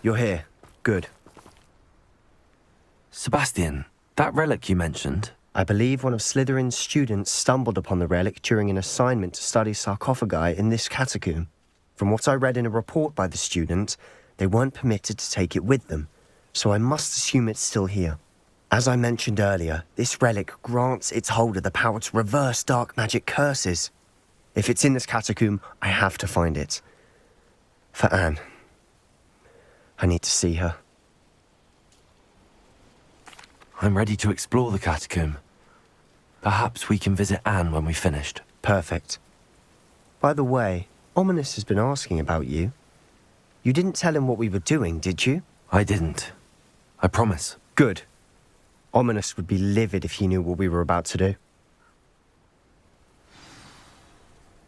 You're here. Good. Sebastian, that relic you mentioned... I believe one of Slytherin's students stumbled upon the relic during an assignment to study sarcophagi in this catacomb. From what I read in a report by the student, they weren't permitted to take it with them, so I must assume it's still here. As I mentioned earlier, this relic grants its holder the power to reverse dark magic curses. If it's in this catacomb, I have to find it. For Anne. I need to see her. I'm ready to explore the catacomb. Perhaps we can visit Anne when we've finished. Perfect. By the way, Ominous has been asking about you. You didn't tell him what we were doing, did you? I didn't. I promise. Good. Ominous would be livid if he knew what we were about to do.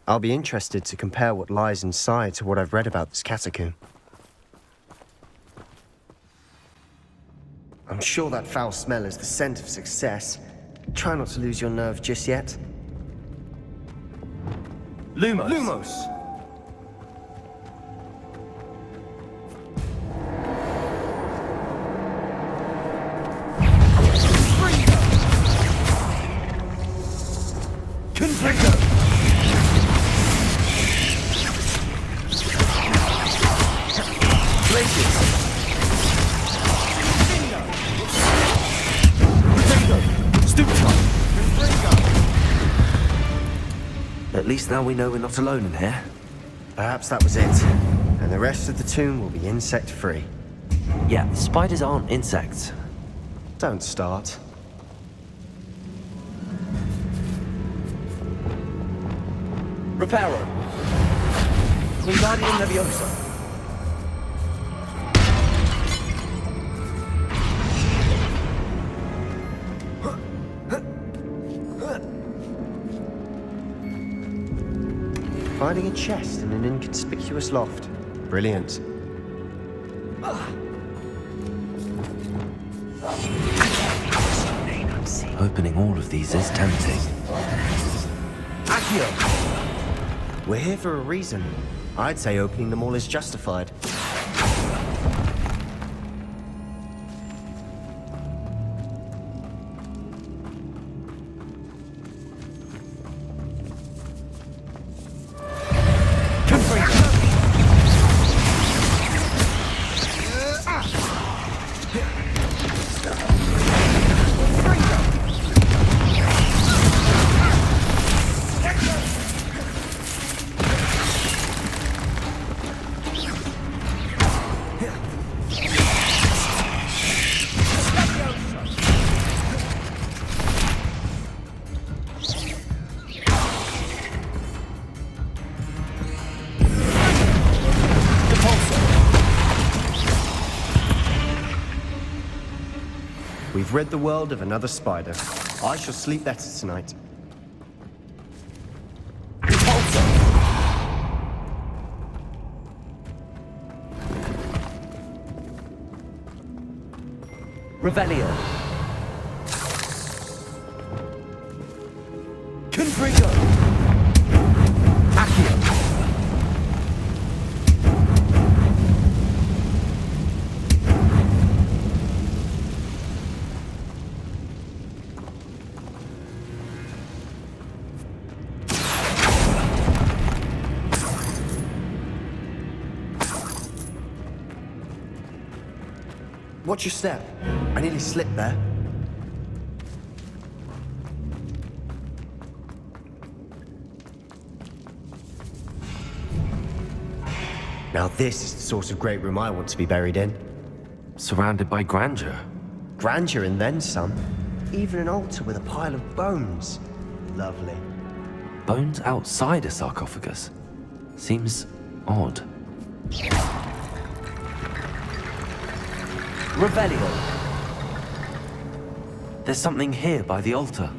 I'll be interested to compare what lies inside to what I've read about this catacomb. I'm sure that foul smell is the scent of success. Try not to lose your nerve just yet. Lumos! Lumos! Confringo! Glaciers! At least now we know we're not alone in here. Perhaps that was it. And the rest of the tomb will be insect-free. Yeah, spiders aren't insects. Don't start. Reparo. Wingardium Leviosa. Finding a chest in an inconspicuous loft. Brilliant. Opening all of these is tempting. Accio! We're here for a reason. I'd say opening them all is justified. We've rid the world of another spider. I shall sleep better tonight. Revelio. Confringo. Accio. Watch your step. I nearly slipped there. Now this is the sort of great room I want to be buried in. Surrounded by grandeur. Grandeur and then some. Even an altar with a pile of bones. Lovely. Bones outside a sarcophagus. Seems odd. Revelio. There's something here by the altar.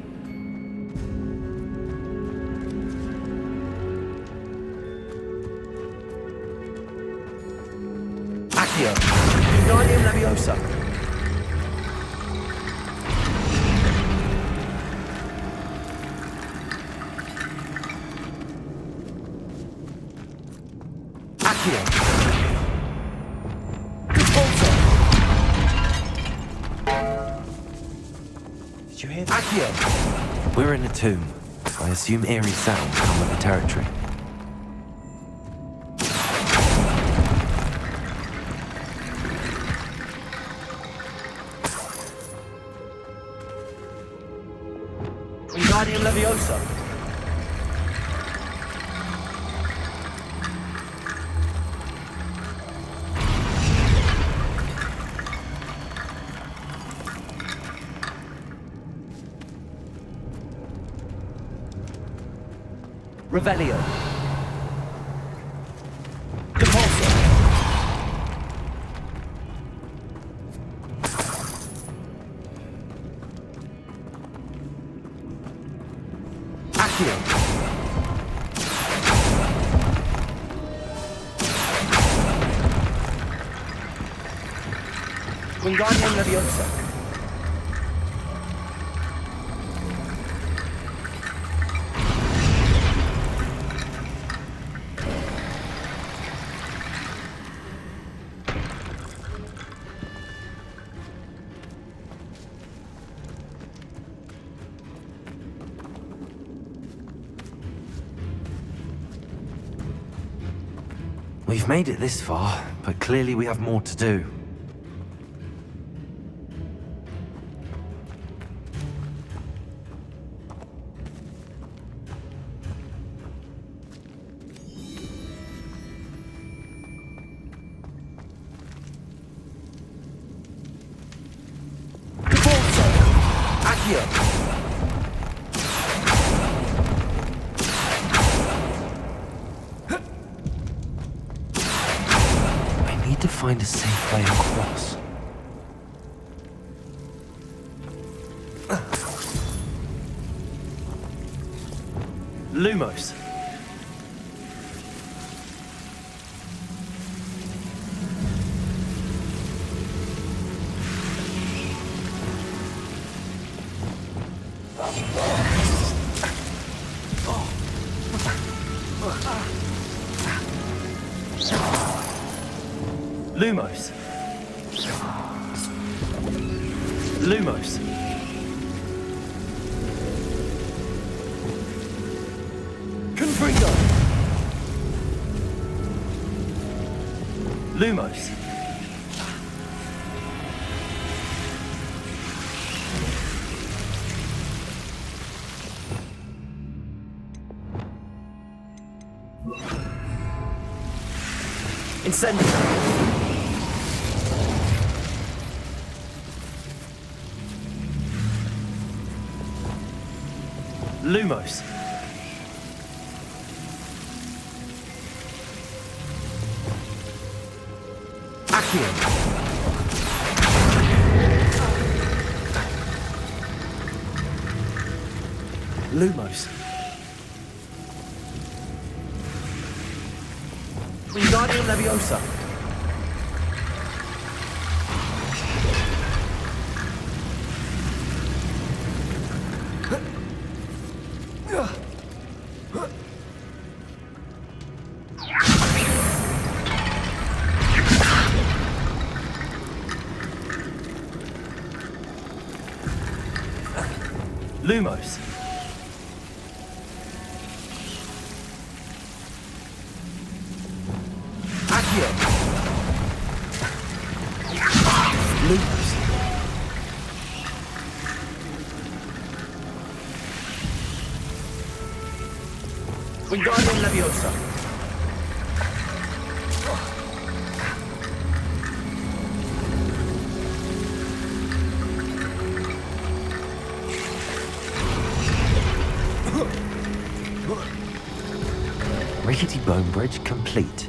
Accio. Wingardium Leviosa. Did you hear that? Accio! We're in a tomb. I assume eerie sounds come with the territory. Wingardium Leviosa! Revelio. Depulso. Accio. Wingardium Leviosa. We've made it this far, but clearly we have more to do. Depulso. Accio. To find a safe way across. Lumos. Lumos. Lumos. Confringo. Lumos. Incendio. Lumos. Accio. Lumos. Wingardium Leviosa. Lumos. Accio. Lumos. Wingardium Leviosa. Rickety bone bridge complete.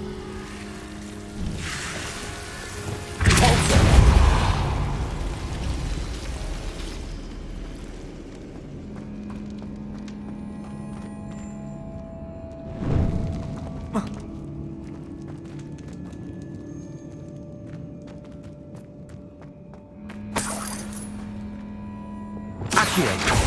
Accio.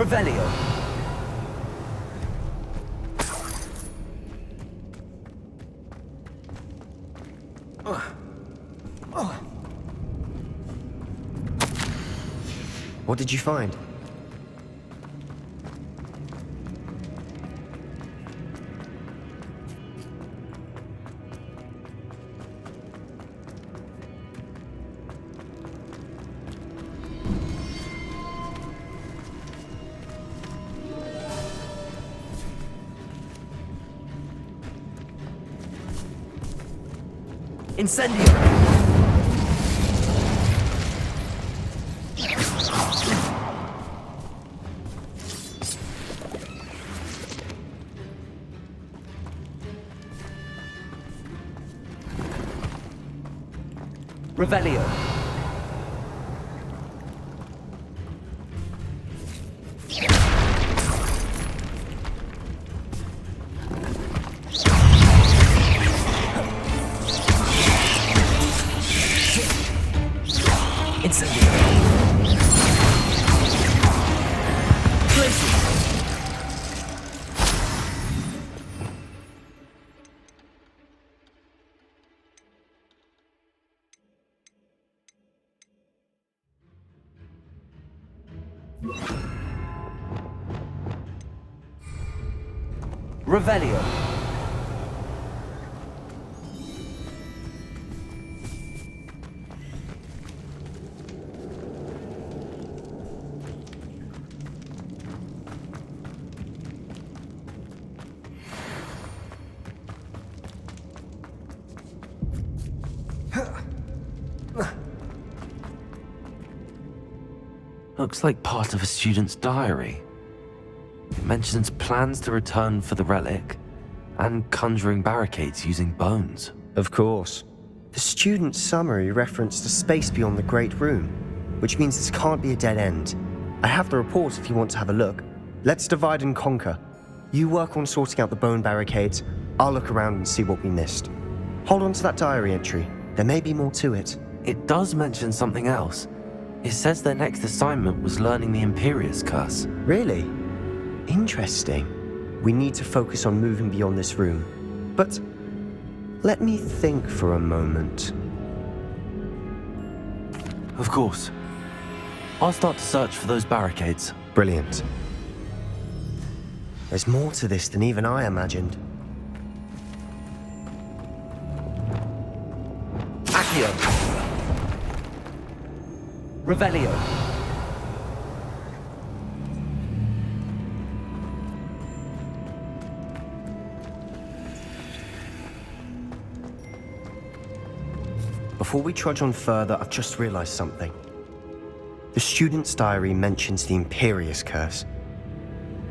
Revelio. What did you find? Incendio. Revelio. Incendio. Glacier. Revelio. Looks like part of a student's diary. It mentions plans to return for the relic and conjuring barricades using bones. Of course. The student's summary referenced a space beyond the Great Room, which means this can't be a dead end. I have the report if you want to have a look. Let's divide and conquer. You work on sorting out the bone barricades. I'll look around and see what we missed. Hold on to that diary entry. There may be more to it. It does mention something else. It says their next assignment was learning the IMPERIUS curse. Really? Interesting. We need to focus on moving beyond this room. But let me think for a moment. Of course. I'll start to search for those barricades. Brilliant. There's more to this than even I imagined. Accio. Revelio. Before we trudge on further, I've just realized something. The student's diary mentions the IMPERIUS curse.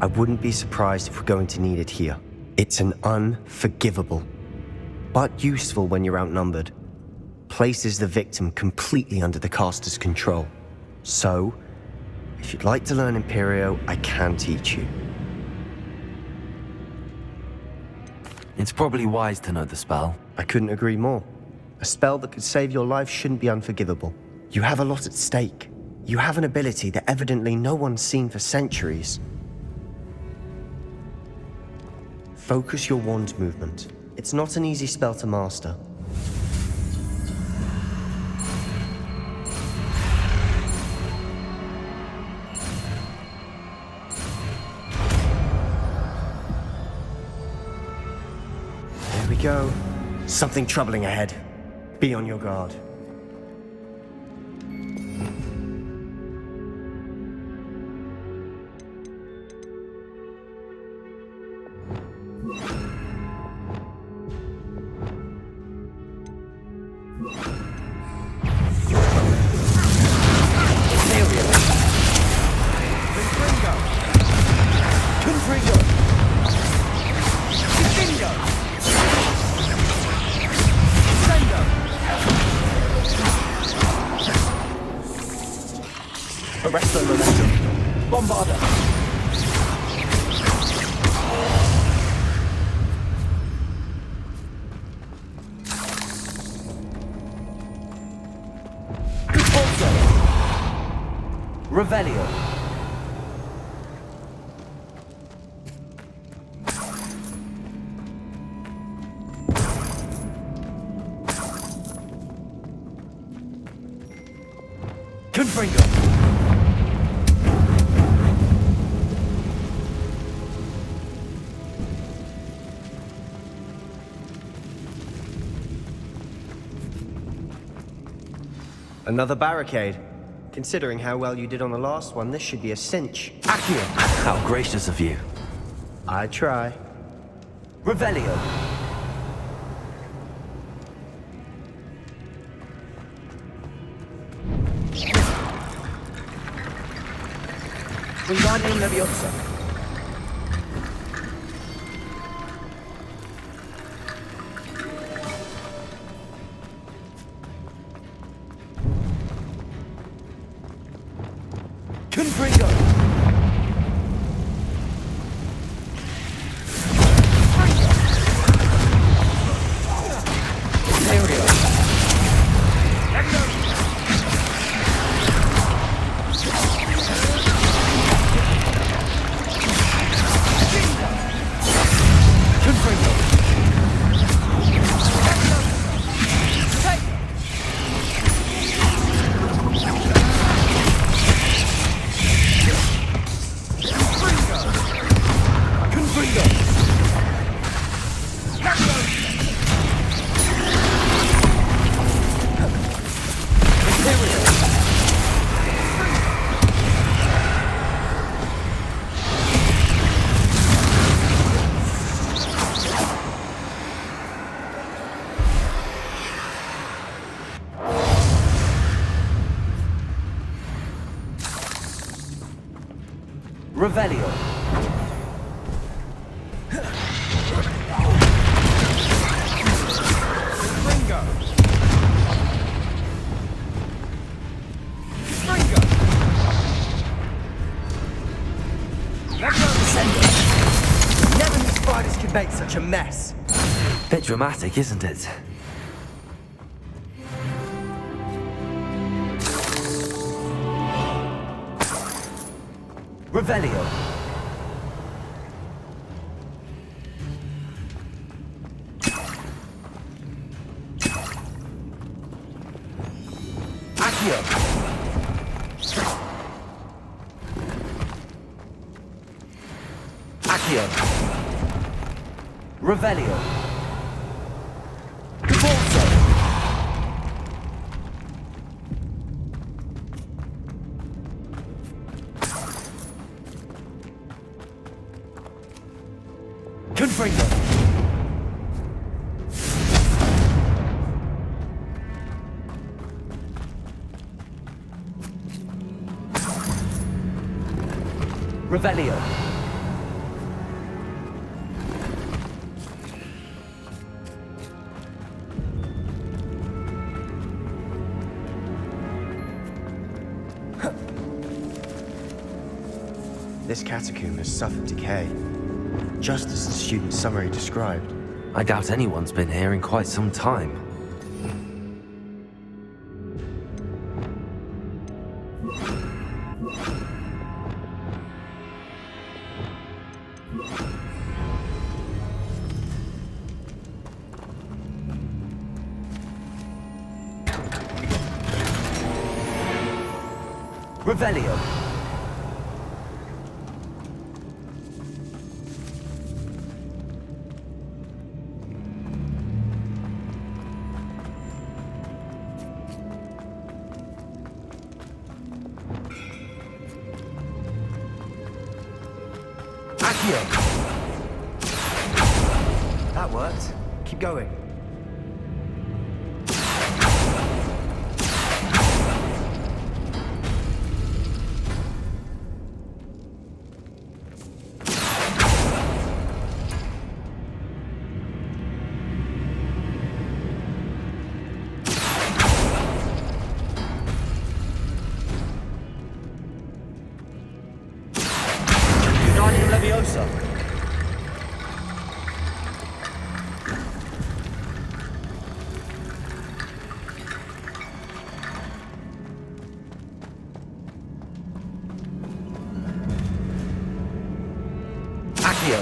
I wouldn't be surprised if we're going to need it here. It's an unforgivable, but useful when you're outnumbered. Places the victim completely under the caster's control. So, if you'd like to learn Imperio, I can teach you. It's probably wise to know the spell. I couldn't agree more. A spell that could save your life shouldn't be unforgivable. You have a lot at stake. You have an ability that evidently no one's seen for centuries. Focus your wand movement. It's not an easy spell to master. There we go. Something troubling ahead. Be on your guard. Arrest the momentum. Bombarda. Repulsor. Revelio. Confringo. Another barricade. Considering how well you did on the last one, this should be a cinch. Accio. How gracious of you. I try. Revelio. Wingardium Leviosa. Confringo. IMPERIUS. Confringo. Confringo. IMPERIUS. Revelio. Ringo. Ringo. Never knew spiders could make such a mess. Bit dramatic, isn't it? Revelio. Accio. Accio. Revelio. Cavolso. Confringo. Revelio. This catacomb has suffered decay, just as the student's summary described. I doubt anyone's been here in quite some time. Revelio. Accio. That worked. Keep going. Wingardium Leviosa. Accio.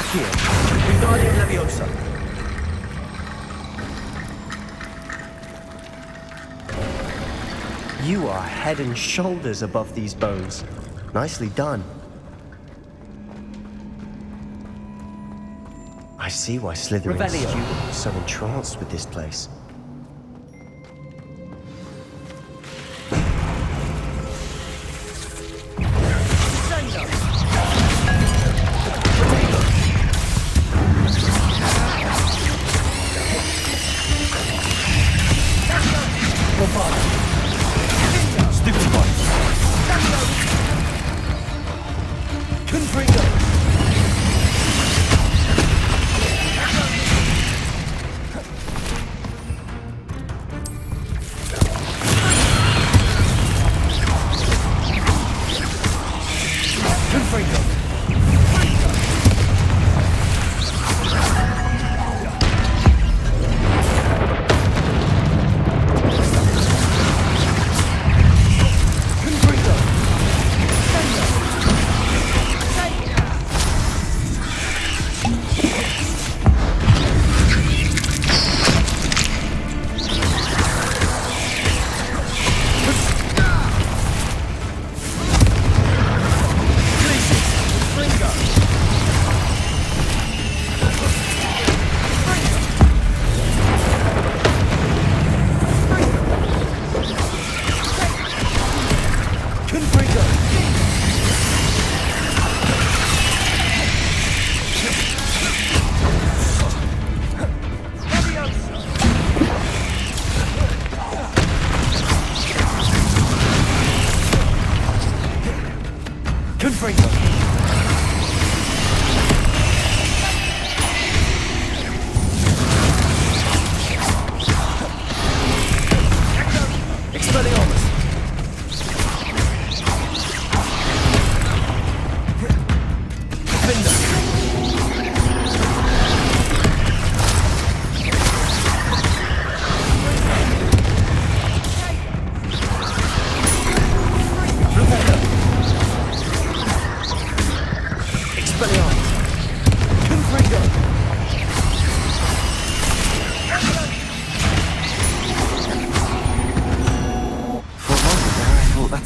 Accio. Wingardium Leviosa. You are head and shoulders above these bones. Nicely done. I see why Slytherin's Revelio. student was so entranced with this place.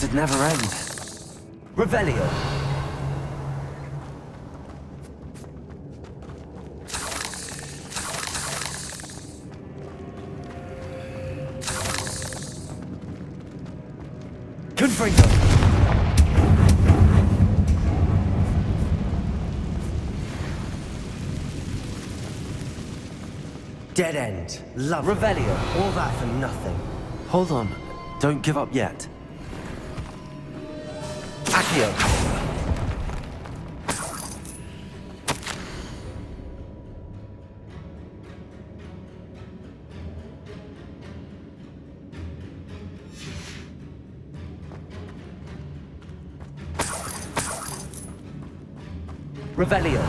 That'd never end. Revelio. Confringo. Dead end. Love Revelio. All that for nothing. Hold on. Don't give up yet. Accio. Revelio.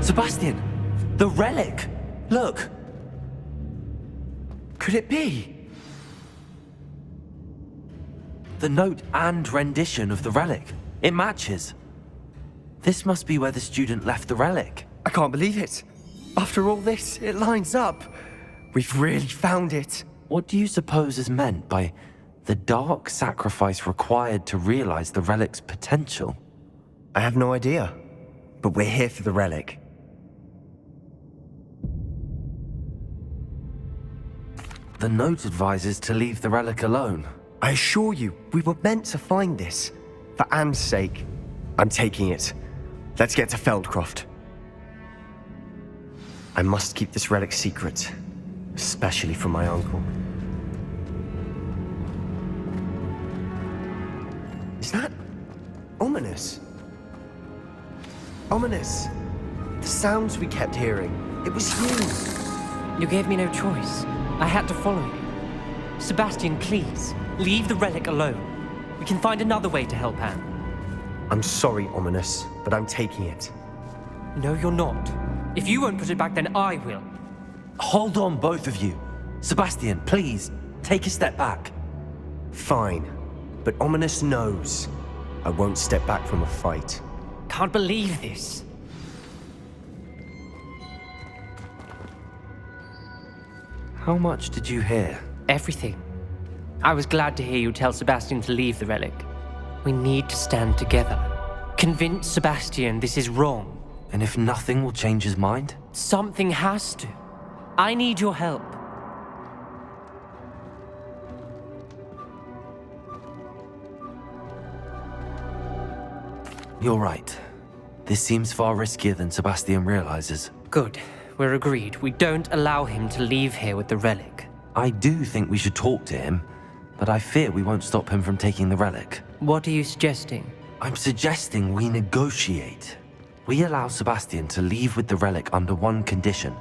Sebastian! The relic! Look! Could it be? The note and rendition of the relic. It matches. This must be where the student left the relic. I can't believe it. After all this, it lines up. We've really found it. What do you suppose is meant by the dark sacrifice required to realize the relic's potential? I have no idea. But we're here for the relic. The note advises to leave the relic alone. I assure you, we were meant to find this. For Anne's sake. I'm taking it. Let's get to Feldcroft. I must keep this relic secret. Especially from my uncle. Is that ominous? Ominous. The sounds we kept hearing. It was you. You gave me no choice. I had to follow you. Sebastian, please, leave the relic alone. We can find another way to help Anne. I'm sorry, Ominous, but I'm taking it. No, you're not. If you won't put it back, then I will. Hold on, both of you. Sebastian, please, take a step back. Fine. But Ominous knows I won't step back from a fight. Can't believe this. How much did you hear? Everything. I was glad to hear you tell Sebastian to leave the relic. We need to stand together. Convince Sebastian this is wrong. And if nothing will change his mind? Something has to. I need your help. You're right. This seems far riskier than Sebastian realizes. Good. We're agreed. We don't allow him to leave here with the relic. I do think we should talk to him, but I fear we won't stop him from taking the relic. What are you suggesting? I'm suggesting we negotiate. We allow Sebastian to leave with the relic under one condition.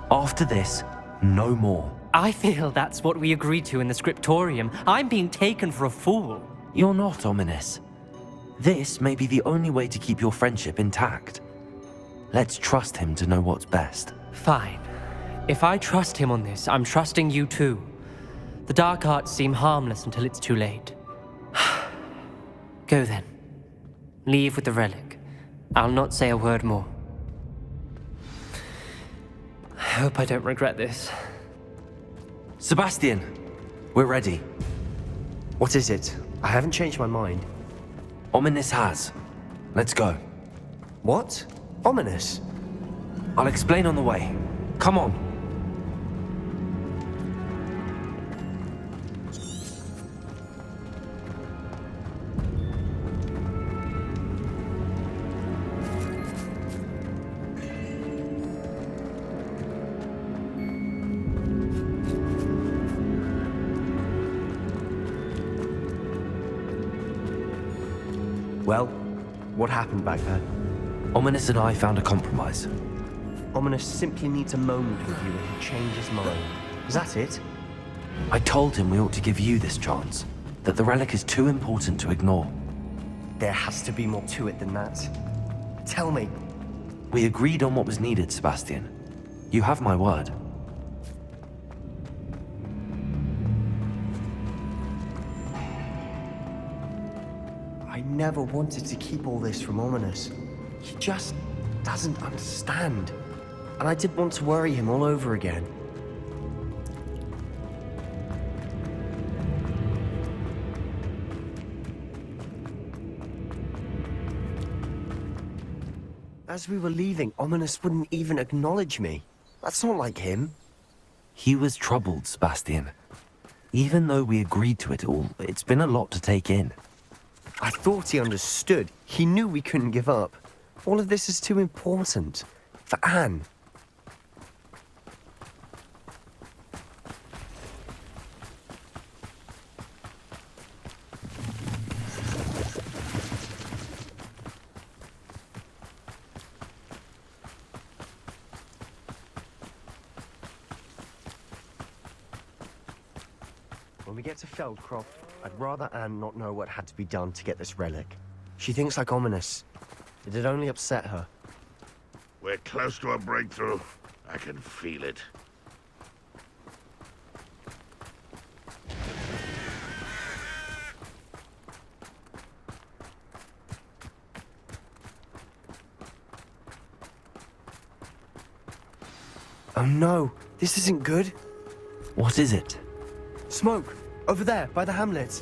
After this, no more. I feel that's what we agreed to in the scriptorium. I'm being taken for a fool. You're not, Ominous. This may be the only way to keep your friendship intact. Let's trust him to know what's best. Fine. If I trust him on this, I'm trusting you too. The dark arts seem harmless until it's too late. Go then. Leave with the relic. I'll not say a word more. I hope I don't regret this. Sebastian, we're ready. What is it? I haven't changed my mind. Ominous has. Let's go. What? Ominous? I'll explain on the way. Come on. Well, what happened back there? Ominous and I found a compromise. Ominous simply needs a moment with you and he'll change his mind. Is that it? I told him we ought to give you this chance, that the relic is too important to ignore. There has to be more to it than that. Tell me. We agreed on what was needed, Sebastian. You have my word. I never wanted to keep all this from Ominous. He just doesn't understand. And I didn't want to worry him all over again. As we were leaving, Ominous wouldn't even acknowledge me. That's not like him. He was troubled, Sebastian. Even though we agreed to it all, it's been a lot to take in. I thought he understood. He knew we couldn't give up. All of this is too important. For Anne. When we get to Feldcroft, I'd rather Anne not know what had to be done to get this relic. She thinks like Ominous. It'd only upset her. We're close to a breakthrough. I can feel it. Oh no, this isn't good. What is it? Smoke! Over there, by the hamlet.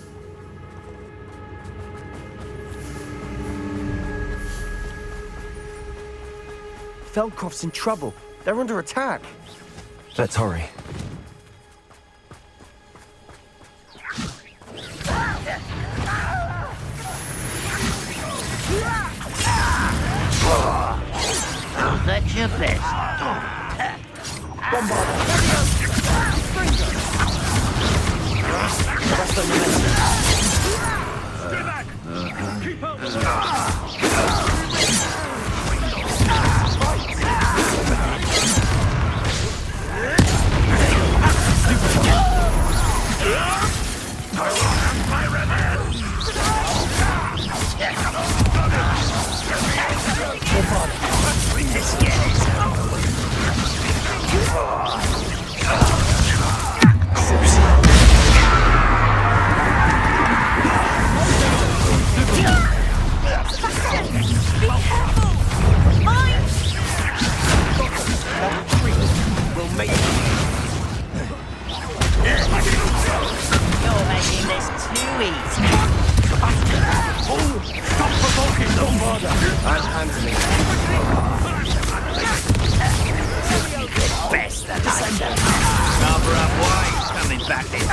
Feldcroft's in trouble. They're under attack. Let's hurry. That's your best. Don't bother. I'm handling it. Best that cover up why coming back this.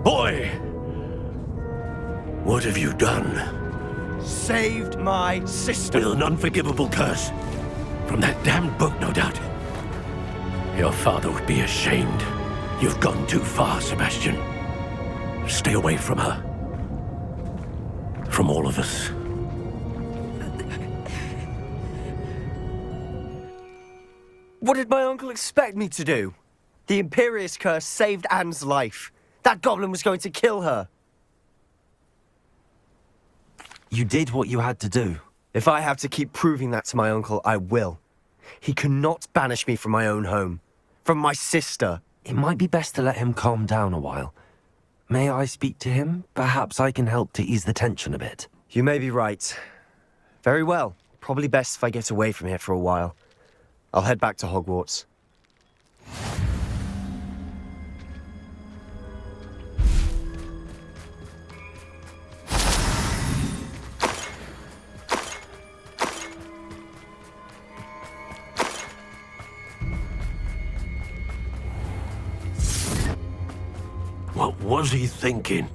Boy! What have you done? Saved my sister. With an unforgivable curse. From that damned book, no doubt. Your father would be ashamed. You've gone too far, Sebastian. Stay away from her. From all of us. What did my uncle expect me to do? The Imperius curse saved Anne's life. That goblin was going to kill her. You did what you had to do. If I have to keep proving that to my uncle, I will. He cannot banish me from my own home. From my sister. It might be best to let him calm down a while. May I speak to him? Perhaps I can help to ease the tension a bit. You may be right. Very well. Probably best if I get away from here for a while. I'll head back to Hogwarts. What was he thinking?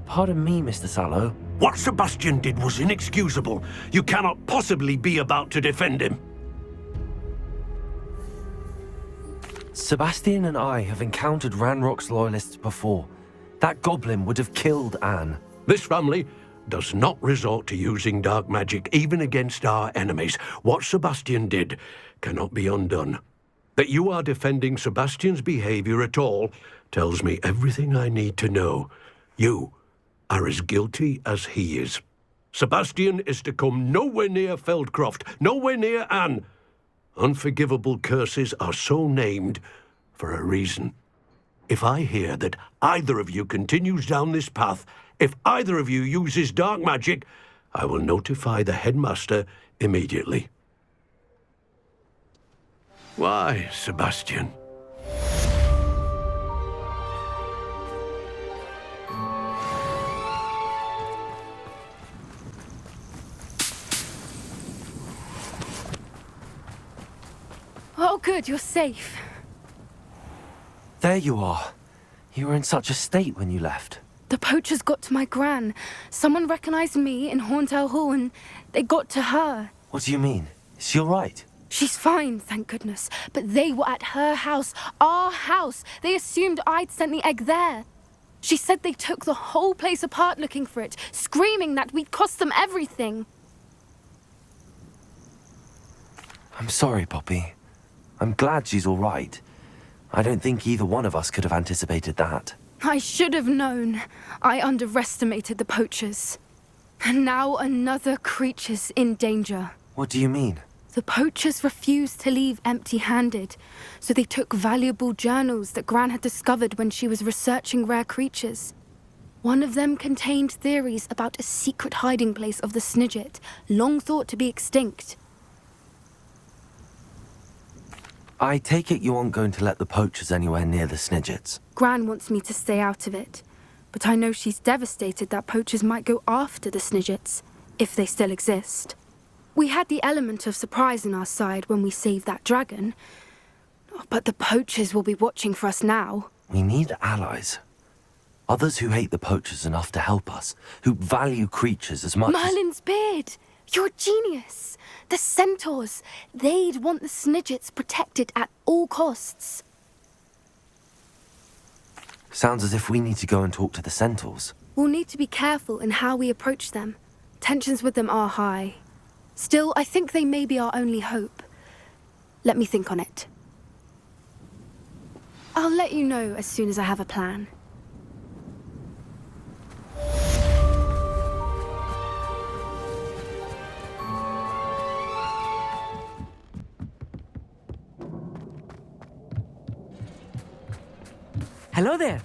Pardon me, Mr. Sallow. What Sebastian did was inexcusable. You cannot possibly be about to defend him. Sebastian and I have encountered Ranrock's loyalists before. That goblin would have killed Anne. This family does not resort to using dark magic even against our enemies. What Sebastian did cannot be undone. That you are defending Sebastian's behavior at all tells me everything I need to know. You are as guilty as he is. Sebastian is to come nowhere near Feldcroft, nowhere near Anne. Unforgivable curses are so named for a reason. If I hear that either of you continues down this path, if either of you uses dark magic, I will notify the headmaster immediately. Why, Sebastian? Oh, good, you're safe. There you are. You were in such a state when you left. The poachers got to my gran. Someone recognized me in Horntail Hall and they got to her. What do you mean? Is she all right? She's fine, thank goodness. But they were at her house, our house. They assumed I'd sent the egg there. She said they took the whole place apart looking for it, screaming that we'd cost them everything. I'm sorry, Poppy. I'm glad she's all right. I don't think either one of us could have anticipated that. I should have known. I underestimated the poachers. And now another creature's in danger. What do you mean? The poachers refused to leave empty-handed, so they took valuable journals that Gran had discovered when she was researching rare creatures. One of them contained theories about a secret hiding place of the Snidget, long thought to be extinct. I take it you aren't going to let the poachers anywhere near the Snidgets. Gran wants me to stay out of it, but I know she's devastated that poachers might go after the Snidgets, if they still exist. We had the element of surprise on our side when we saved that dragon. But the poachers will be watching for us now. We need allies. Others who hate the poachers enough to help us, who value creatures as much as... Merlin's beard! You're a genius! The centaurs! They'd want the Snidgets protected at all costs. Sounds as if we need to go and talk to the centaurs. We'll need to be careful in how we approach them. Tensions with them are high. Still, I think they may be our only hope. Let me think on it. I'll let you know as soon as I have a plan. Hello there.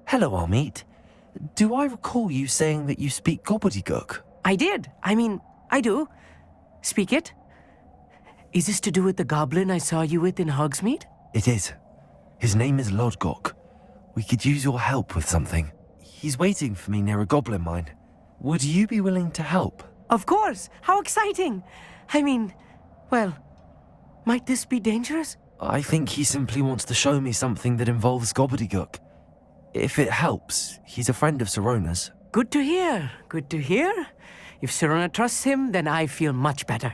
Hello, Amit. Do I recall you saying that you speak gobbledygook? I did. I do. Speak it. Is this to do with the goblin I saw you with in Hogsmeade? It is. His name is Lodgok. We could use your help with something. He's waiting for me near a goblin mine. Would you be willing to help? Of course. How exciting. Well, might this be dangerous? I think he simply wants to show me something that involves gobbledygook. If it helps, he's a friend of Sirona's. Good to hear. Good to hear. If Sirona trusts him, then I feel much better.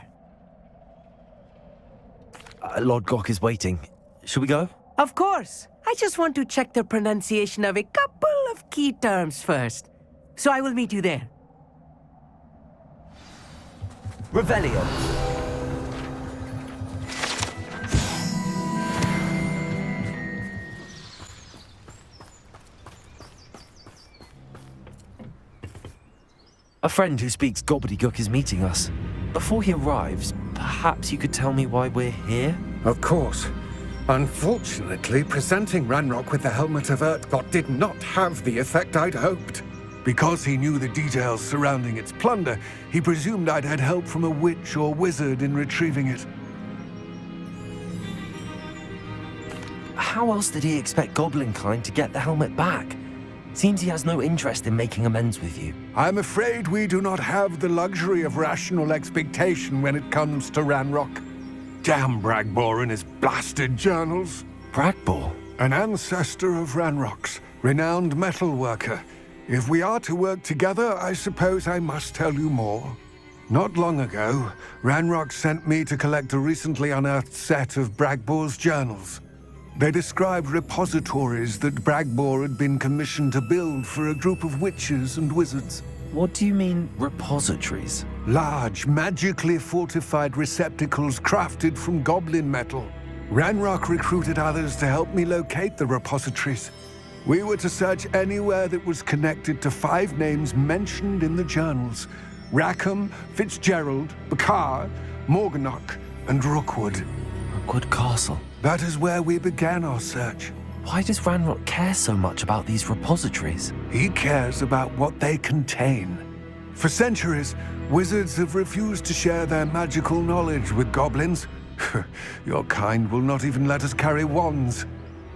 Lodgok is waiting. Shall we go? Of course. I just want to check the pronunciation of a couple of key terms first. So I will meet you there. Revelio. A friend who speaks gobbledygook is meeting us. Before he arrives, perhaps you could tell me why we're here? Of course. Unfortunately, presenting Ranrock with the Helmet of Urtkot did not have the effect I'd hoped. Because he knew the details surrounding its plunder, he presumed I'd had help from a witch or wizard in retrieving it. How else did he expect Goblinkind to get the helmet back? Seems he has no interest in making amends with you. I'm afraid we do not have the luxury of rational expectation when it comes to Ranrock. Damn Bragbor and his blasted journals. Bragbor? An ancestor of Ranrock's, renowned metal worker. If we are to work together, I suppose I must tell you more. Not long ago, Ranrock sent me to collect a recently unearthed set of Bragbor's journals. They described repositories that Bragbor had been commissioned to build for a group of witches and wizards. What do you mean, repositories? Large, magically fortified receptacles crafted from goblin metal. Ranrock recruited others to help me locate the repositories. We were to search anywhere that was connected to 5 names mentioned in the journals: Rackham, Fitzgerald, Bakar, Morganach, and Rookwood. Rookwood Castle. That is where we began our search. Why does Ranrock care so much about these repositories? He cares about what they contain. For centuries, wizards have refused to share their magical knowledge with goblins. Your kind will not even let us carry wands.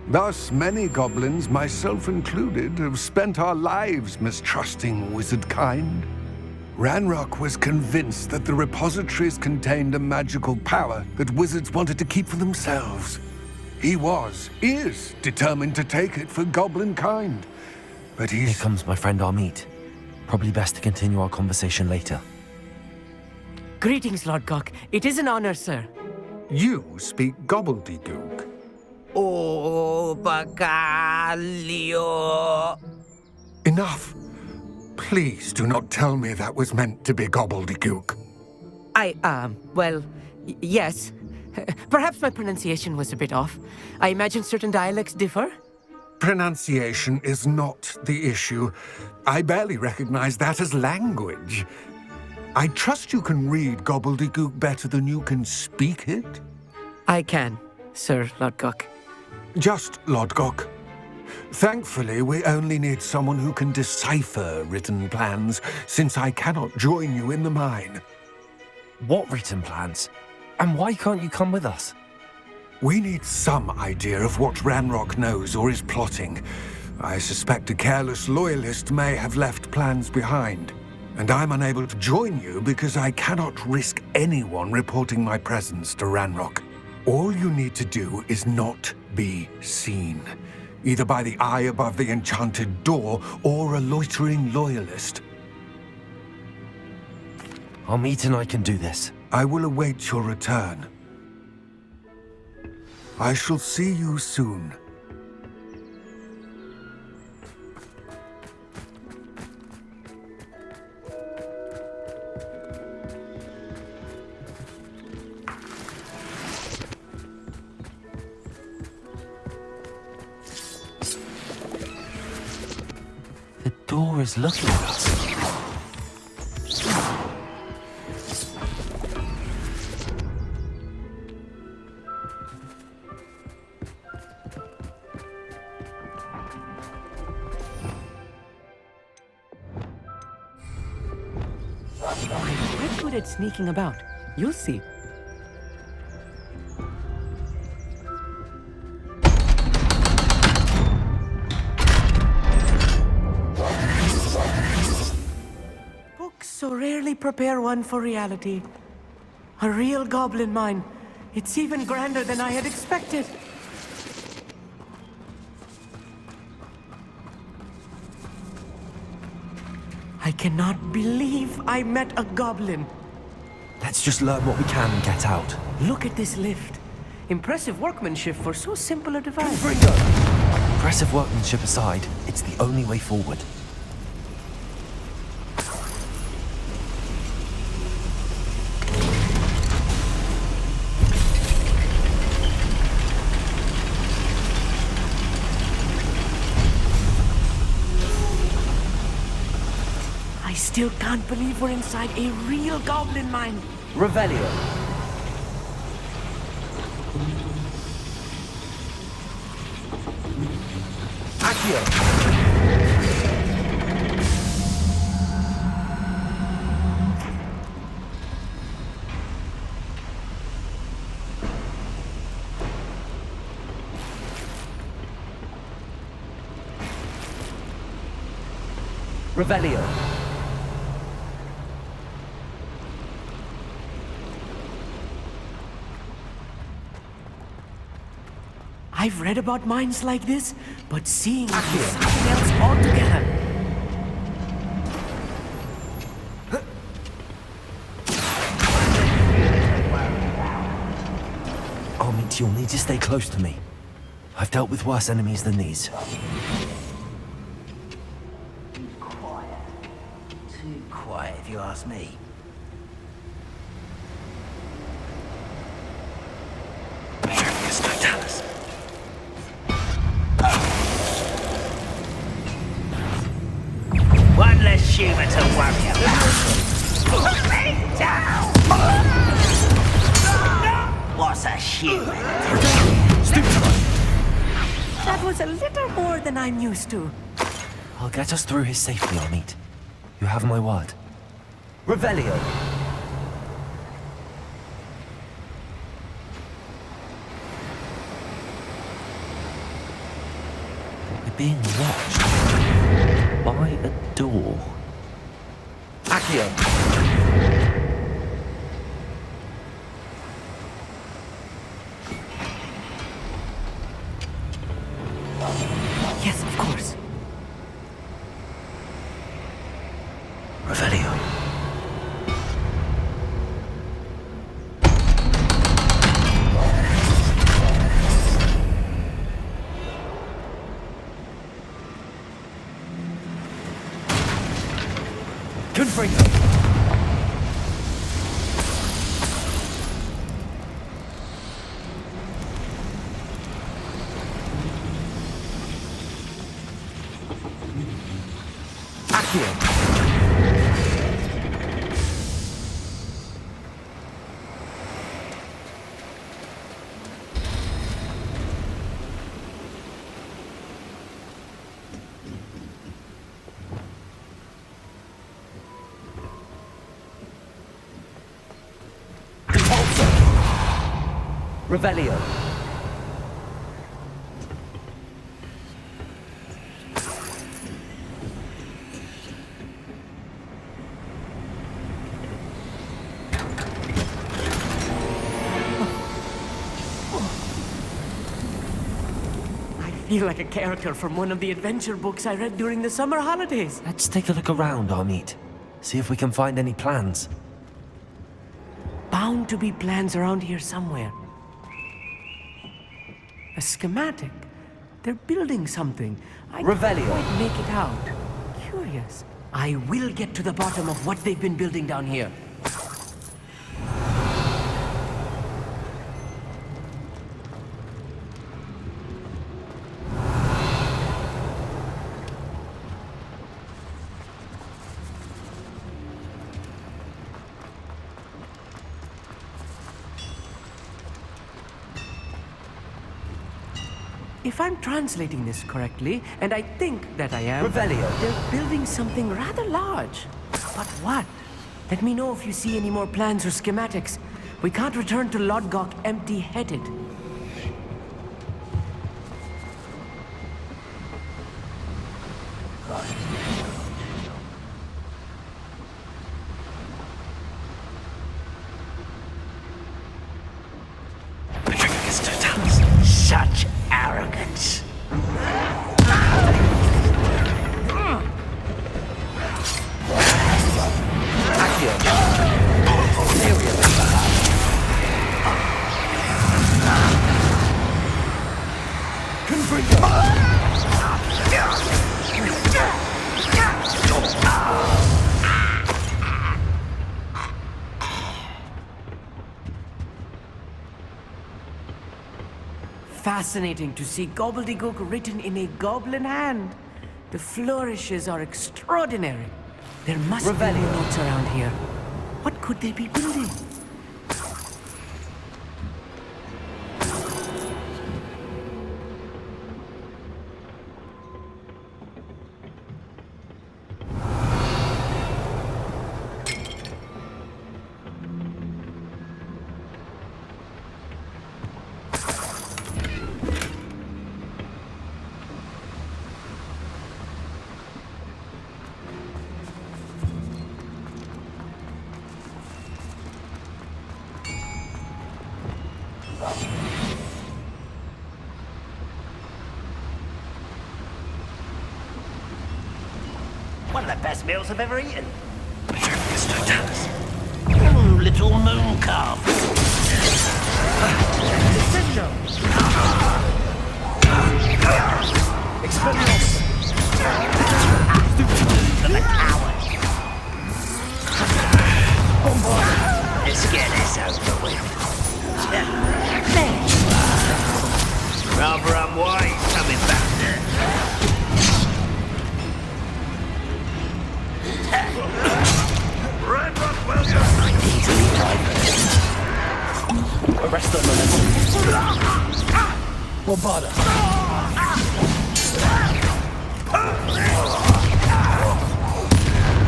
Thus, many goblins, myself included, have spent our lives mistrusting wizard kind. Ranrock was convinced that the repositories contained a magical power that wizards wanted to keep for themselves. He is determined to take it for goblin kind. But Here comes my friend Amit. Probably best to continue our conversation later. Greetings, Lodgok. It is an honor, sir. You speak gobbledygook. Oh, Bacalio. Enough. Please do not tell me that was meant to be gobbledygook. Yes. Perhaps my pronunciation was a bit off. I imagine certain dialects differ. Pronunciation is not the issue. I barely recognize that as language. I trust you can read gobbledygook better than you can speak it? I can, Sir Lodgok. Just Lodgok. Thankfully, we only need someone who can decipher written plans, since I cannot join you in the mine. What written plans? And why can't you come with us? We need some idea of what Ranrock knows or is plotting. I suspect a careless loyalist may have left plans behind. And I'm unable to join you because I cannot risk anyone reporting my presence to Ranrock. All you need to do is not be seen, either by the eye above the enchanted door or a loitering loyalist. Amit and I can do this. I will await your return. I shall see you soon. The door is looking at us. Quite good at sneaking about. You'll see. Books so rarely prepare one for reality. A real goblin mine. It's even grander than I had expected. I cannot believe I met a goblin. Let's just learn what we can and get out. Look at this lift. Impressive workmanship for so simple a device. Impressive workmanship aside, it's the only way forward. I still can't believe we're inside a real goblin mine. Revelio. Revelio. I've read about mines like this, but seeing it is something else altogether. Amit, you'll need to stay close to me. I've dealt with worse enemies than these. Quiet. Too quiet, if you ask me. Imperius, Totalis. One less human to worry about. Put me down! What's a human? That was a little more than I'm used to. I'll get us through his safely, Amit. You have my word. Revelio. We're being watched by a door. Accio. Yes, of course. Revelio. Confringo. Accio. Revelio. feel like a character from one of the adventure books I read during the summer holidays. Let's take a look around, Amit. See if we can find any plans. Bound to be plans around here somewhere. A schematic. They're building something. I can't quite make it out. Curious. I will get to the bottom of what they've been building down here. If I'm translating this correctly, and I think that I am, they're building something rather large. But what? Let me know if you see any more plans or schematics. We can't return to Lodgok empty-headed. Such arrogance. Fascinating to see gobbledygook written in a goblin hand. The flourishes are extraordinary. There must be more notes around here. What could they be building? One of the best meals I've ever eaten. Little moon calf. Experience. The coward. Let's get this over with. Rather unwise coming back there. Red Rock, well done. Easily diverted. Arrest them on the What bother?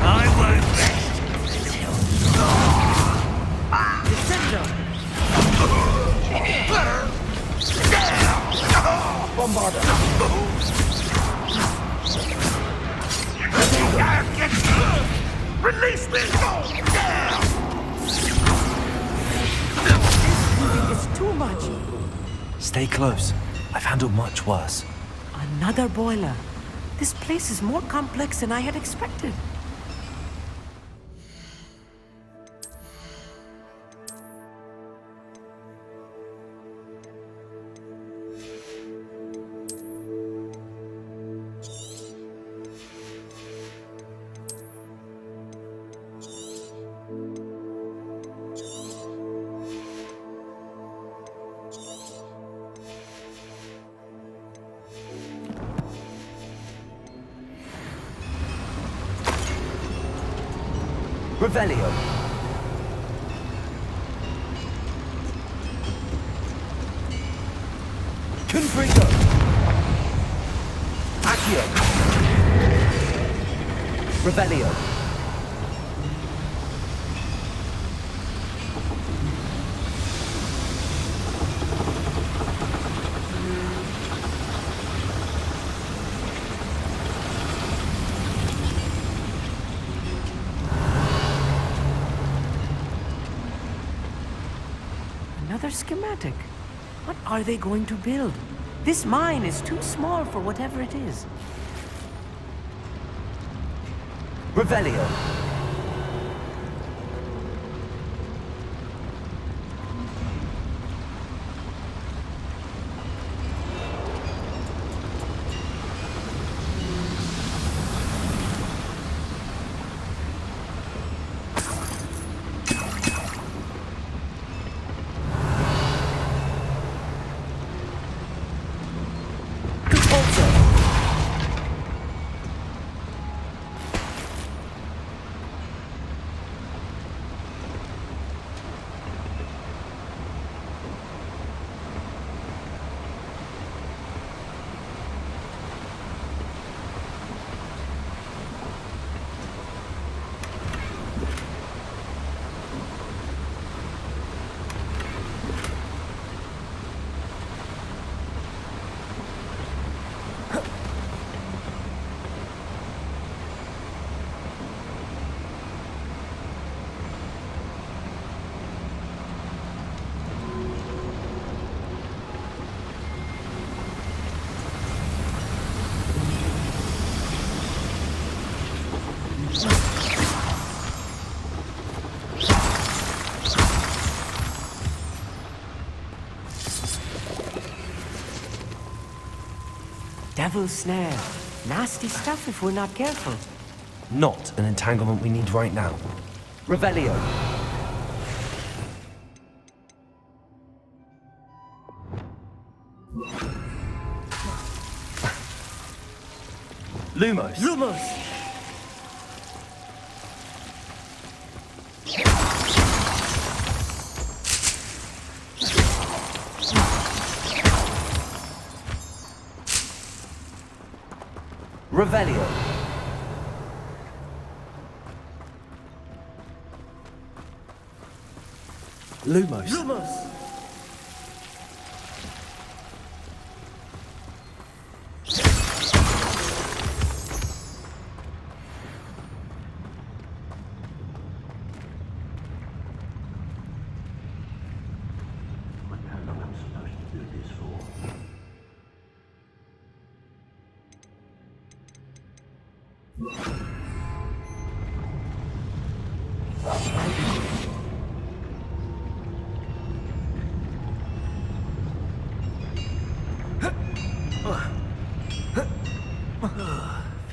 I won't rest until Bombarder. Release me! It's too much. Stay close. I've handled much worse. Another boiler. This place is more complex than I had expected. Revelio. Confringo. Accio. Revelio. Another schematic. What are they going to build? This mine is too small for whatever it is. Revelio. Devil's snare. Nasty stuff if we're not careful. Not an entanglement we need right now. Revelio. Lumos! Lumos! Revelio. Lumos! Lumos!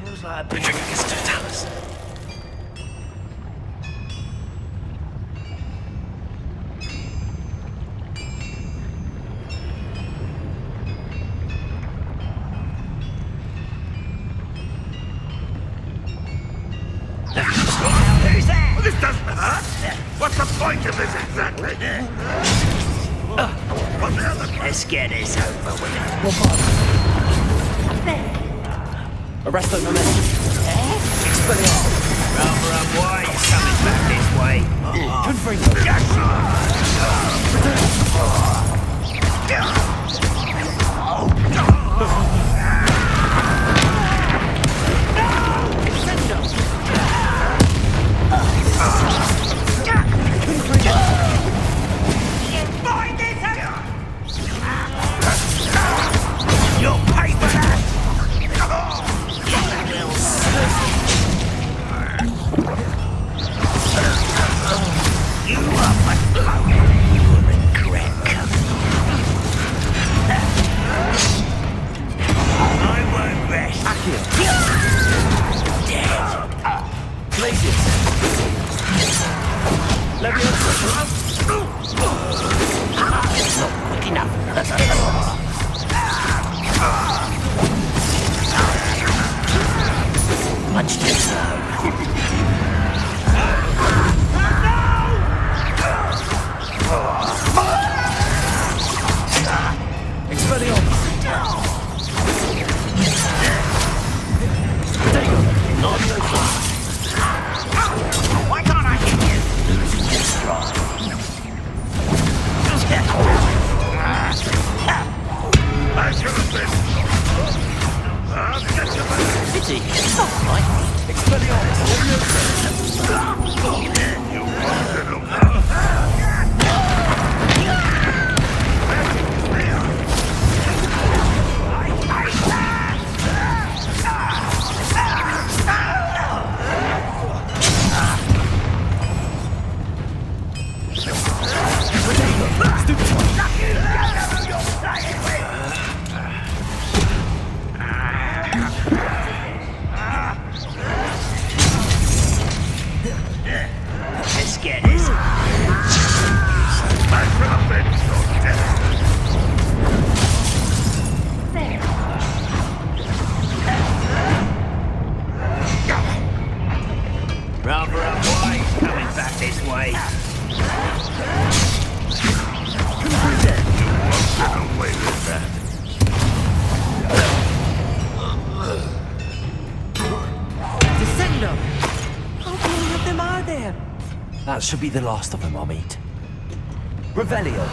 Feels like I've been drinking against 2 towers. Who's there? This doesn't hurt. What's the point of this exactly? What the other? Let's get this over with. Arrest the momentum. Expelliarmus. Rather unwise coming back this way. Confringo. You'll pay for that! You are my blow. You will regret coming. I won't rest. Dead. Places. Not quick enough. Much too slow. Expelliarmus. Not so fast. Why can't I hit you? Losing your stride. I should have been. I'll get you back. Pity. Not right. Expelliarmus. Rather a boy coming back this way. Get away with that. Descendo! How many of them are there? That should be the last of them I'll meet. Revelio.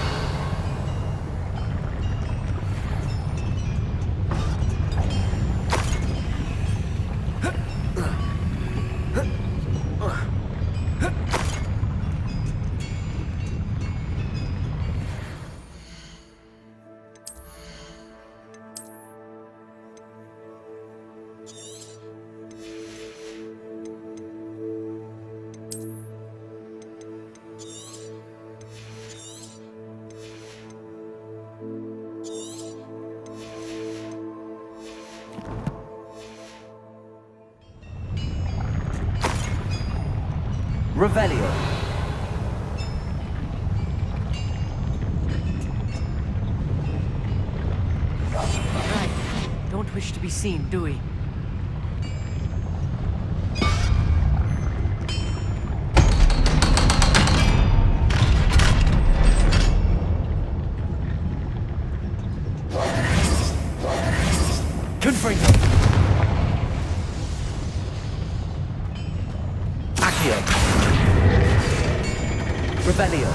Revelio. Right. Don't wish to be seen, do we? Confringo. Accio. Revelio.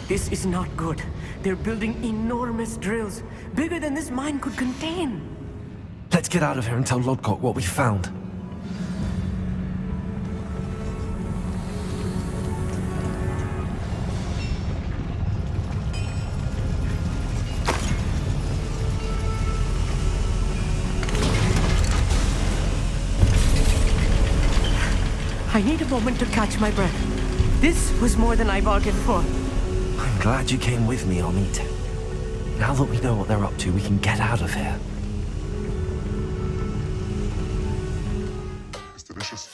This is not good. They're building enormous drills, bigger than this mine could contain. Let's get out of here and tell Lodcock what we found. I need a moment to catch my breath. This was more than I bargained for. I'm glad you came with me, Amit. Now that we know what they're up to, we can get out of here. It's delicious.